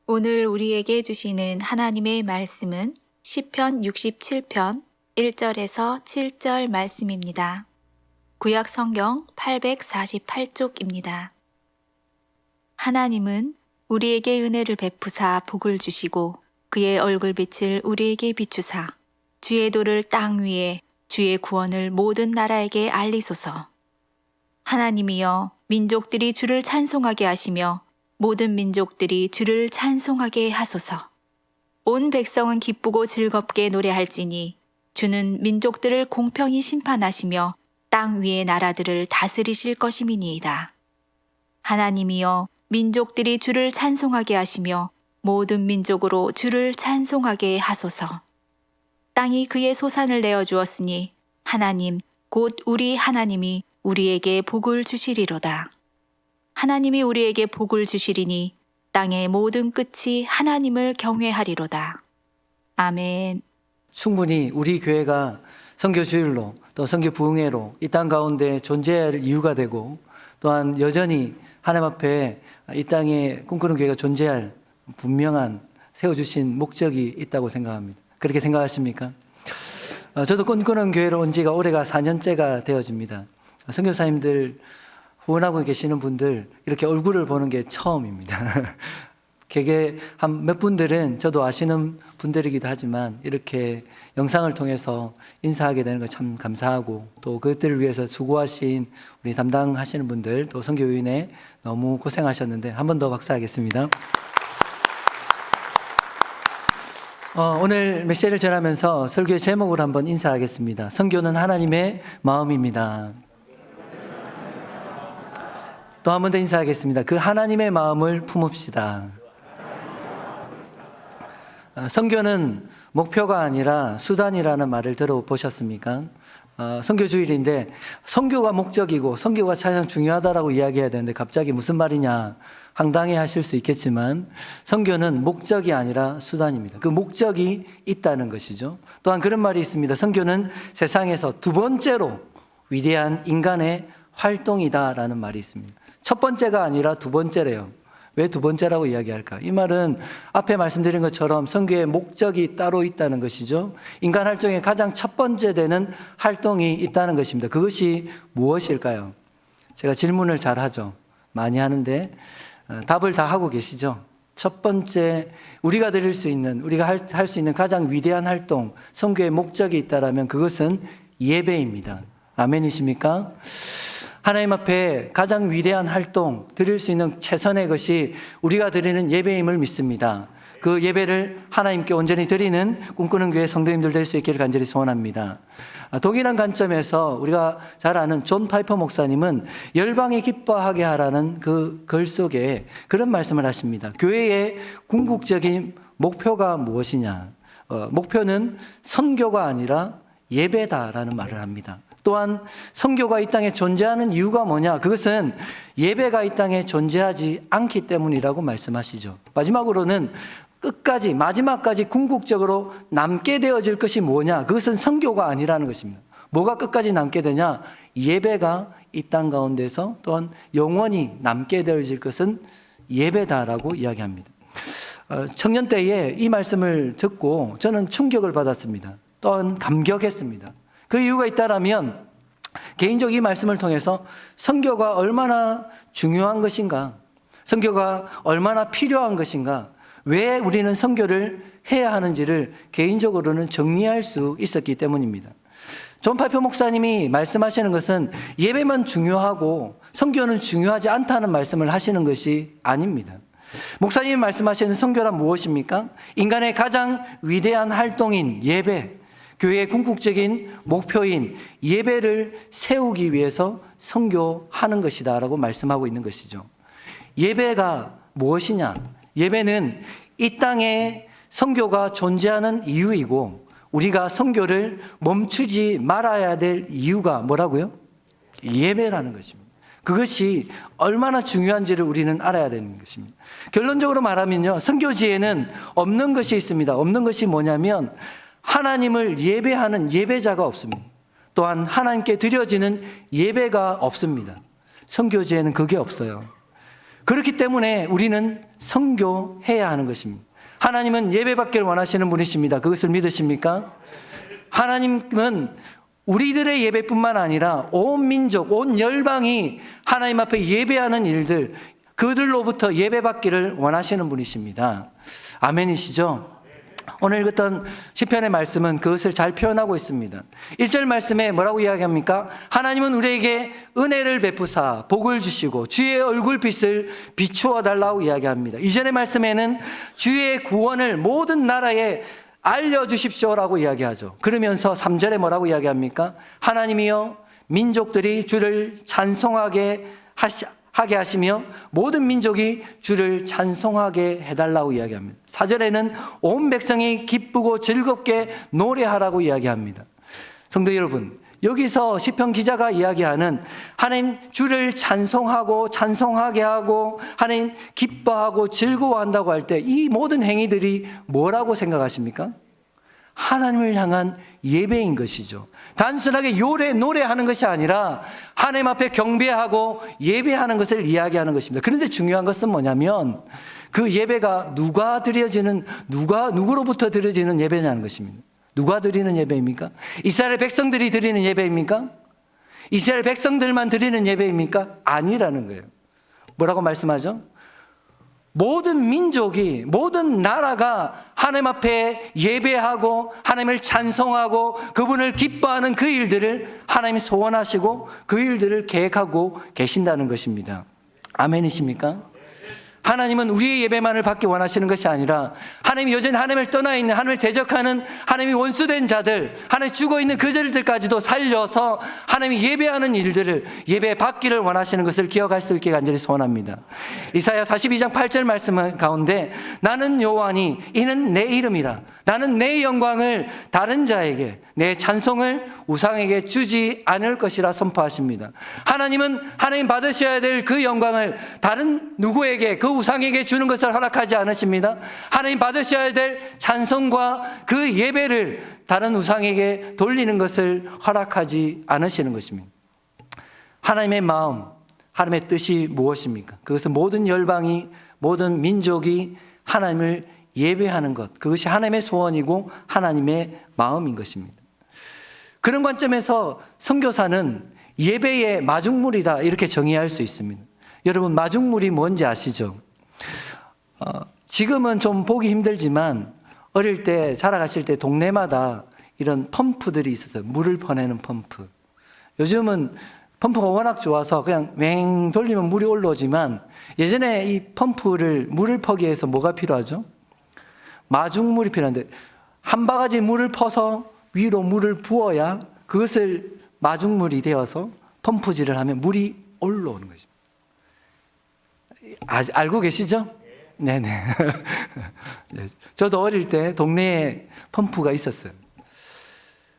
오늘 우리에게 주시는 하나님의 말씀은 시편 67편 1절에서 7절 말씀입니다. 구약 성경 848쪽입니다. 하나님은 우리에게 은혜를 베푸사 복을 주시고 그의 얼굴빛을 우리에게 비추사 주의 도를 땅 위에 주의 구원을 모든 나라에게 알리소서. 하나님이여, 민족들이 주를 찬송하게 하시며 모든 민족들이 주를 찬송하게 하소서. 온 백성은 기쁘고 즐겁게 노래할지니 주는 민족들을 공평히 심판하시며 땅 위의 나라들을 다스리실 것임이니이다. 하나님이여, 민족들이 주를 찬송하게 하시며 모든 민족으로 주를 찬송하게 하소서. 땅이 그의 소산을 내어 주었으니 하나님, 곧 우리 하나님이 우리에게 복을 주시리로다. 하나님이 우리에게 복을 주시리니 땅의 모든 끝이 하나님을 경외하리로다. 아멘. 충분히 우리 교회가 선교 주일로 또 선교 부흥회로 이 땅 가운데 존재할 이유가 되고, 또한 여전히 하나님 앞에 이 땅에 꿈꾸는 교회가 존재할 분명한 세워주신 목적이 있다고 생각합니다. 그렇게 생각하십니까? 저도 꿈꾸는 교회로 온 지가 올해가 4년째가 되어집니다. 선교사님들 후원하고 계시는 분들 이렇게 얼굴을 보는 게 처음입니다. 되게 한 몇 분들은 저도 아시는 분들이기도 하지만 이렇게 영상을 통해서 인사하게 되는 거 참 감사하고, 또 그것들을 위해서 수고하신 우리 담당하시는 분들, 또 선교위원회 너무 고생하셨는데 한 번 더 박수하겠습니다. 오늘 메시지를 전하면서 설교의 제목을 한번 인사하겠습니다. 선교는 하나님의 마음입니다. 또 한 번 더 인사하겠습니다. 그 하나님의 마음을 품읍시다. 선교는 목표가 아니라 수단이라는 말을 들어보셨습니까? 선교주일인데 선교가 목적이고 선교가 가장 중요하다라고 이야기해야 되는데 갑자기 무슨 말이냐 황당해 하실 수 있겠지만, 선교는 목적이 아니라 수단입니다. 그 목적이 있다는 것이죠. 또한 그런 말이 있습니다. 선교는 세상에서 두 번째로 위대한 인간의 활동이다라는 말이 있습니다. 첫 번째가 아니라 두 번째래요. 왜 두 번째라고 이야기할까? 이 말은 앞에 말씀드린 것처럼 선교의 목적이 따로 있다는 것이죠. 인간 활동의 가장 첫 번째 되는 활동이 있다는 것입니다. 그것이 무엇일까요? 제가 질문을 잘 하죠. 많이 하는데 답을 다 하고 계시죠? 첫 번째, 우리가 드릴 수 있는, 우리가 할 수 있는 가장 위대한 활동, 선교의 목적이 있다라면 그것은 예배입니다. 아멘이십니까? 하나님 앞에 가장 위대한 활동, 드릴 수 있는 최선의 것이 우리가 드리는 예배임을 믿습니다. 그 예배를 하나님께 온전히 드리는 꿈꾸는 교회 성도님들 될 수 있기를 간절히 소원합니다. 동일한 관점에서 우리가 잘 아는 존 파이퍼 목사님은 열방이 기뻐하게 하라는 그 글 속에 그런 말씀을 하십니다. 교회의 궁극적인 목표가 무엇이냐? 목표는 선교가 아니라 예배다라는 말을 합니다. 또한 선교가 이 땅에 존재하는 이유가 뭐냐? 그것은 예배가 이 땅에 존재하지 않기 때문이라고 말씀하시죠. 마지막으로는 마지막까지 궁극적으로 남게 되어질 것이 뭐냐? 그것은 선교가 아니라는 것입니다. 뭐가 끝까지 남게 되냐? 예배가 이 땅 가운데서 또한 영원히 남게 되어질 것은 예배다라고 이야기합니다. 청년 때에 이 말씀을 듣고 저는 충격을 받았습니다. 또한 감격했습니다. 그 이유가 있다라면 개인적으로 이 말씀을 통해서 선교가 얼마나 중요한 것인가, 선교가 얼마나 필요한 것인가, 왜 우리는 선교를 해야 하는지를 개인적으로는 정리할 수 있었기 때문입니다. 존 파이퍼 목사님이 말씀하시는 것은 예배만 중요하고 선교는 중요하지 않다는 말씀을 하시는 것이 아닙니다. 목사님이 말씀하시는 선교란 무엇입니까? 인간의 가장 위대한 활동인 예배, 교회의 궁극적인 목표인 예배를 세우기 위해서 선교하는 것이다 라고 말씀하고 있는 것이죠. 예배가 무엇이냐? 예배는 이 땅에 선교가 존재하는 이유이고, 우리가 선교를 멈추지 말아야 될 이유가 뭐라고요? 예배라는 것입니다. 그것이 얼마나 중요한지를 우리는 알아야 되는 것입니다. 결론적으로 말하면요, 선교지에는 없는 것이 있습니다. 없는 것이 뭐냐면 하나님을 예배하는 예배자가 없습니다. 또한 하나님께 드려지는 예배가 없습니다. 선교지에는 그게 없어요. 그렇기 때문에 우리는 선교해야 하는 것입니다. 하나님은 예배받기를 원하시는 분이십니다. 그것을 믿으십니까? 하나님은 우리들의 예배뿐만 아니라 온 민족, 온 열방이 하나님 앞에 예배하는 일들, 그들로부터 예배받기를 원하시는 분이십니다. 아멘이시죠? 오늘 읽었던 시편의 말씀은 그것을 잘 표현하고 있습니다. 1절 말씀에 뭐라고 이야기합니까? 하나님은 우리에게 은혜를 베푸사 복을 주시고 주의 얼굴빛을 비추어 달라고 이야기합니다. 이전의 말씀에는 주의 구원을 모든 나라에 알려주십시오라고 이야기하죠. 그러면서 3절에 뭐라고 이야기합니까? 하나님이여 민족들이 주를 찬송하게 하시며 모든 민족이 주를 찬송하게 해달라고 이야기합니다. 4절에는 온 백성이 기쁘고 즐겁게 노래하라고 이야기합니다. 성도 여러분, 여기서 시편 기자가 이야기하는 하나님 주를 찬송하고 찬송하게 하고 하나님 기뻐하고 즐거워한다고 할 때 이 모든 행위들이 뭐라고 생각하십니까? 하나님을 향한 예배인 것이죠. 단순하게 노래하는 것이 아니라 하나님 앞에 경배하고 예배하는 것을 이야기하는 것입니다. 그런데 중요한 것은 뭐냐면 그 예배가 누구로부터 드려지는 예배냐는 것입니다. 누가 드리는 예배입니까? 이스라엘 백성들이 드리는 예배입니까? 이스라엘 백성들만 드리는 예배입니까? 아니라는 거예요. 뭐라고 말씀하죠? 모든 민족이, 모든 나라가 하나님 앞에 예배하고 하나님을 찬송하고 그분을 기뻐하는 그 일들을 하나님이 소원하시고 그 일들을 계획하고 계신다는 것입니다. 아멘이십니까? 하나님은 우리의 예배만을 받기 원하시는 것이 아니라 하나님이 여전히 하나님을 떠나 있는, 하나님을 대적하는 하나님이 원수된 자들, 하나님이 죽어 있는 그들까지도 살려서 하나님이 예배하는 일들을 예배 받기를 원하시는 것을 기억하실 수 있게 간절히 소원합니다. 이사야 42장 8절 말씀 가운데 나는 여호와니 이는 내 이름이라 나는 내 영광을 다른 자에게 내 찬송을 우상에게 주지 않을 것이라 선포하십니다. 하나님은 하나님 받으셔야 될 그 영광을 다른 누구에게, 그 우상에게 주는 것을 허락하지 않으십니다. 하나님 받으셔야 될 찬송과 그 예배를 다른 우상에게 돌리는 것을 허락하지 않으시는 것입니다. 하나님의 마음, 하나님의 뜻이 무엇입니까? 그것은 모든 열방이, 모든 민족이 하나님을 예배하는 것, 그것이 하나님의 소원이고 하나님의 마음인 것입니다. 그런 관점에서 선교사는 예배의 마중물이다 이렇게 정의할 수 있습니다. 여러분, 마중물이 뭔지 아시죠? 지금은 좀 보기 힘들지만 어릴 때 자라가실 때 동네마다 이런 펌프들이 있었어요. 물을 퍼내는 펌프. 요즘은 펌프가 워낙 좋아서 그냥 맹 돌리면 물이 올라오지만 예전에 이 물을 퍼기 위해서 뭐가 필요하죠? 마중물이 필요한데 한 바가지 물을 퍼서 위로 물을 부어야 그것을 마중물이 되어서 펌프질을 하면 물이 올라오는 것입니다. 알고 계시죠? 네네. 저도 어릴 때 동네에 펌프가 있었어요.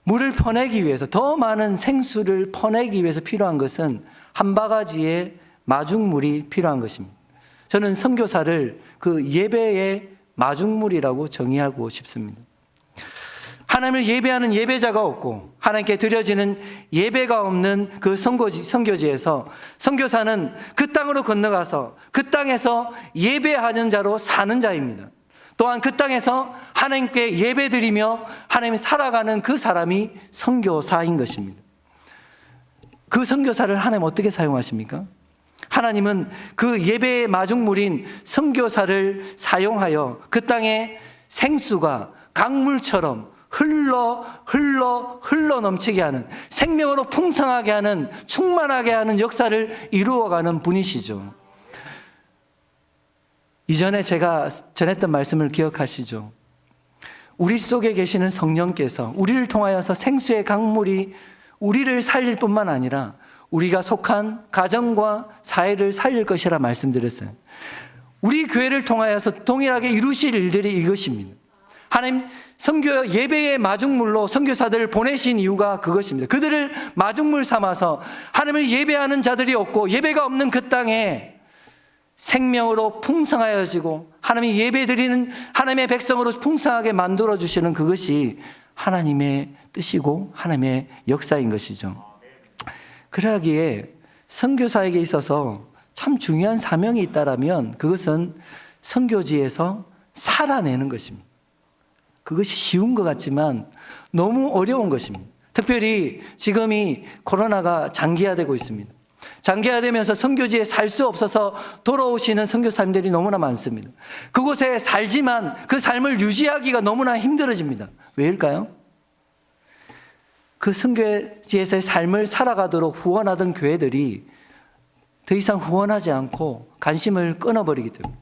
물을 퍼내기 위해서, 더 많은 생수를 퍼내기 위해서 필요한 것은 한 바가지의 마중물이 필요한 것입니다. 저는 선교사를 그 예배의 마중물이라고 정의하고 싶습니다. 하나님을 예배하는 예배자가 없고 하나님께 드려지는 예배가 없는 그 선교지에서 선교사는 그 땅으로 건너가서 그 땅에서 예배하는 자로 사는 자입니다. 또한 그 땅에서 하나님께 예배드리며 하나님이 살아가는 그 사람이 선교사인 것입니다. 그 선교사를 하나님 어떻게 사용하십니까? 하나님은 그 예배의 마중물인 선교사를 사용하여 그 땅에 생수가 강물처럼 흘러 넘치게 하는, 생명으로 풍성하게 하는, 충만하게 하는 역사를 이루어가는 분이시죠. 이전에 제가 전했던 말씀을 기억하시죠? 우리 속에 계시는 성령께서 우리를 통하여서 생수의 강물이 우리를 살릴 뿐만 아니라 우리가 속한 가정과 사회를 살릴 것이라 말씀드렸어요. 우리 교회를 통하여서 동일하게 이루실 일들이 이것입니다. 하나님 선교 예배의 마중물로 선교사들을 보내신 이유가 그것입니다. 그들을 마중물 삼아서 하나님을 예배하는 자들이 없고 예배가 없는 그 땅에 생명으로 풍성하여지고 하나님이 예배드리는 하나님의 백성으로 풍성하게 만들어주시는 그것이 하나님의 뜻이고 하나님의 역사인 것이죠. 그러기에 선교사에게 있어서 참 중요한 사명이 있다라면 그것은 선교지에서 살아내는 것입니다. 그것이 쉬운 것 같지만 너무 어려운 것입니다. 특별히 지금이 코로나가 장기화되고 있습니다. 장기화되면서 선교지에 살 수 없어서 돌아오시는 선교사님들이 너무나 많습니다. 그곳에 살지만 그 삶을 유지하기가 너무나 힘들어집니다. 왜일까요? 그 선교지에서의 삶을 살아가도록 후원하던 교회들이 더 이상 후원하지 않고 관심을 끊어버리기 때문에,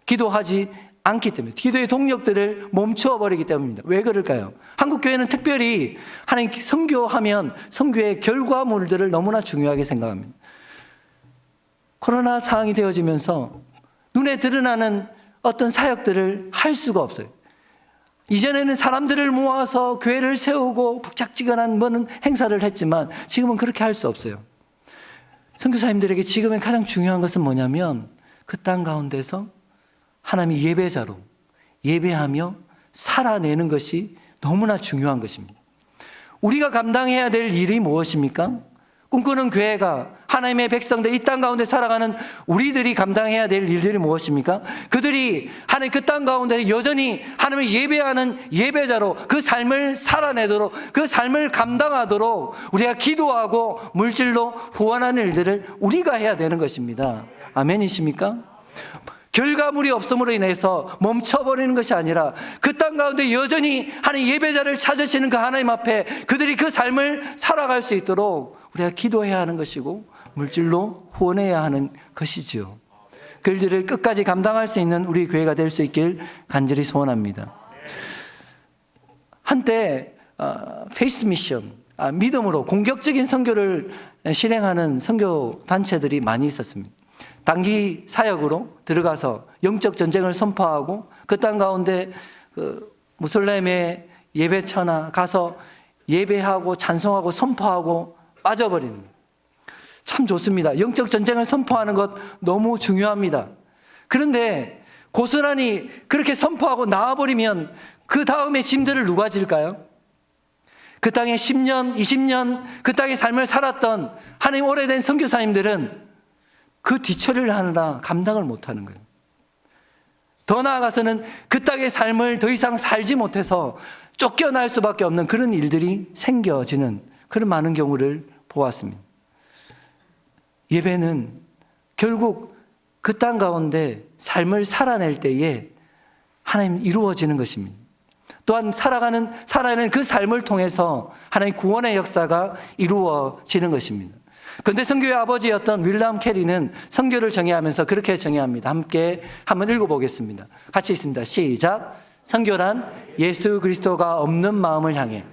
기도하지 않기 때문에, 기도의 동력들을 멈춰버리기 때문입니다. 왜 그럴까요? 한국 교회는 특별히 하나님 선교하면 선교의 결과물들을 너무나 중요하게 생각합니다. 코로나 상황이 되어지면서 눈에 드러나는 어떤 사역들을 할 수가 없어요. 이전에는 사람들을 모아서 교회를 세우고 북적지근한 뭐는 행사를 했지만 지금은 그렇게 할 수 없어요. 선교사님들에게 지금의 가장 중요한 것은 뭐냐면 그 땅 가운데서 하나님의 예배자로 예배하며 살아내는 것이 너무나 중요한 것입니다. 우리가 감당해야 될 일이 무엇입니까? 꿈꾸는 교회가, 하나님의 백성들, 이 땅 가운데 살아가는 우리들이 감당해야 될 일들이 무엇입니까? 그들이 하나님 그 땅 가운데 여전히 하나님을 예배하는 예배자로 그 삶을 살아내도록, 그 삶을 감당하도록 우리가 기도하고 물질로 후원하는 일들을 우리가 해야 되는 것입니다. 아멘이십니까? 결과물이 없음으로 인해서 멈춰버리는 것이 아니라 그 땅 가운데 여전히 하나님 예배자를 찾으시는 그 하나님 앞에 그들이 그 삶을 살아갈 수 있도록 우리가 기도해야 하는 것이고 물질로 후원해야 하는 것이지요. 그 일들을 끝까지 감당할 수 있는 우리 교회가 될 수 있길 간절히 소원합니다. 한때 페이스 미션, 믿음으로 공격적인 선교를 실행하는 선교 단체들이 많이 있었습니다. 단기 사역으로 들어가서 영적 전쟁을 선포하고 그 땅 가운데 그 무슬림의 예배처나 가서 예배하고 찬송하고 선포하고 빠져버리는, 참 좋습니다. 영적 전쟁을 선포하는 것 너무 중요합니다. 그런데 고스란히 그렇게 선포하고 나와버리면 그 다음에 짐들을 누가 질까요? 그 땅에 10년, 20년 그 땅의 삶을 살았던 하나님 오래된 선교사님들은 그 뒤처리를 하느라 감당을 못하는 거예요. 더 나아가서는 그 땅의 삶을 더 이상 살지 못해서 쫓겨날 수밖에 없는 그런 일들이 생겨지는 그런 많은 경우를 보았습니다. 예배는 결국 그 땅 가운데 삶을 살아낼 때에 하나님 이루어지는 것입니다. 또한 살아가는 그 삶을 통해서 하나님 구원의 역사가 이루어지는 것입니다. 근대 선교의 아버지였던 윌리엄 캐리는 선교를 정의하면서 그렇게 정의합니다. 함께 한번 읽어보겠습니다. 같이 있습니다. 시작. 선교란 예수 그리스도가 없는 마음을 향해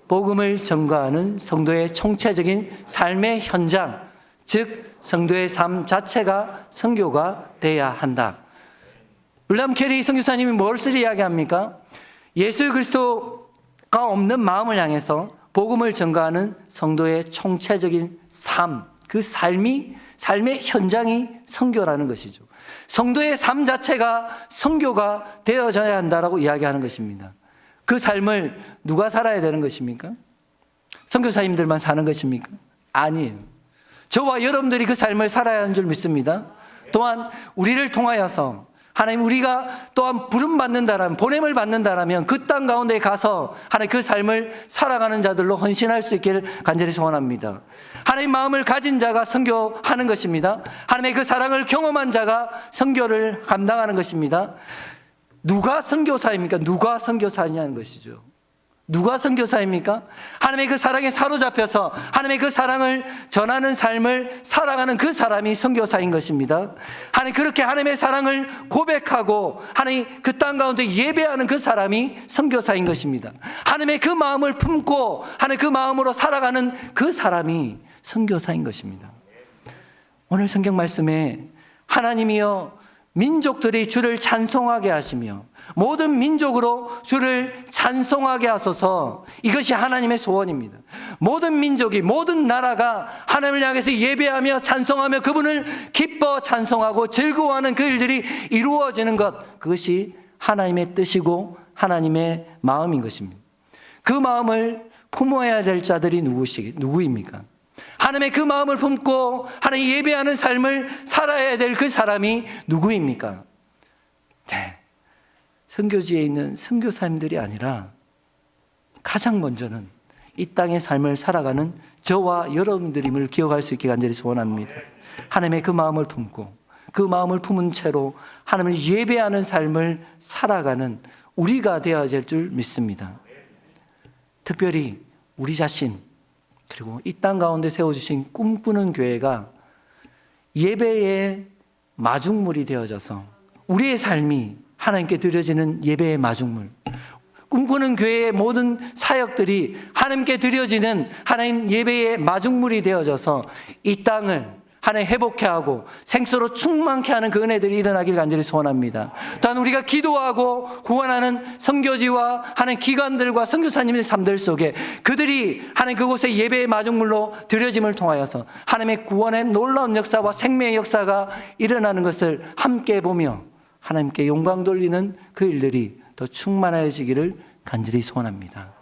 복음을 전가하는 성도의 총체적인 삶의 현장, 즉 성도의 삶 자체가 선교가 돼야 한다. 윌리엄 캐리 선교사님이 무엇을 이야기합니까? 예수 그리스도가 없는 마음을 향해서 복음을 전가하는 성도의 총체적인 삶, 그 삶의 현장이 선교라는 것이죠. 성도의 삶 자체가 선교가 되어져야 한다라고 이야기하는 것입니다. 그 삶을 누가 살아야 되는 것입니까? 선교사님들만 사는 것입니까? 아니에요. 저와 여러분들이 그 삶을 살아야 하는 줄 믿습니다. 또한 우리를 통하여서 하나님, 우리가 또한 부름 받는다라면, 보냄을 받는다라면 그 땅 가운데 가서 하나님 그 삶을 살아가는 자들로 헌신할 수 있기를 간절히 소원합니다. 하나님 마음을 가진 자가 선교하는 것입니다. 하나님의 그 사랑을 경험한 자가 선교를 감당하는 것입니다. 누가 선교사입니까? 누가 선교사냐는 것이죠. 누가 선교사입니까? 하나님의 그 사랑에 사로잡혀서 하나님의 그 사랑을 전하는 삶을 살아가는 그 사람이 선교사인 것입니다. 하나님, 그렇게 하나님의 사랑을 고백하고 하나님 그 땅 가운데 예배하는 그 사람이 선교사인 것입니다. 하나님의 그 마음을 품고 하나님 그 마음으로 살아가는 그 사람이 선교사인 것입니다. 오늘 성경 말씀에 하나님이여 민족들이 주를 찬송하게 하시며 모든 민족으로 주를 찬송하게 하소서, 이것이 하나님의 소원입니다. 모든 민족이, 모든 나라가 하나님을 향해서 예배하며 찬송하며 그분을 기뻐 찬송하고 즐거워하는 그 일들이 이루어지는 것, 그것이 하나님의 뜻이고 하나님의 마음인 것입니다. 그 마음을 품어야 될 자들이 누구입니까? 하나님의 그 마음을 품고 하나님 예배하는 삶을 살아야 될 그 사람이 누구입니까? 네, 선교지에 있는 선교사님들이 아니라 가장 먼저는 이 땅의 삶을 살아가는 저와 여러분들임을 기억할 수 있게 간절히 소원합니다. 하나님의 그 마음을 품고 그 마음을 품은 채로 하나님을 예배하는 삶을 살아가는 우리가 되어야 될 줄 믿습니다. 특별히 우리 자신 그리고 이 땅 가운데 세워주신 꿈꾸는 교회가 예배의 마중물이 되어져서 우리의 삶이 하나님께 드려지는 예배의 마중물, 꿈꾸는 교회의 모든 사역들이 하나님께 드려지는 하나님 예배의 마중물이 되어져서 이 땅을 하나님 회복케 하고 생수로 충만케 하는 그 은혜들이 일어나길 간절히 소원합니다. 또한 우리가 기도하고 구원하는 선교지와 하나님 기관들과 선교사님의 삶들 속에 그들이 하나님 그곳에 예배의 마중물로 드려짐을 통하여서 하나님의 구원의 놀라운 역사와 생명의 역사가 일어나는 것을 함께 보며 하나님께 영광 돌리는 그 일들이 더 충만해지기를 간절히 소원합니다.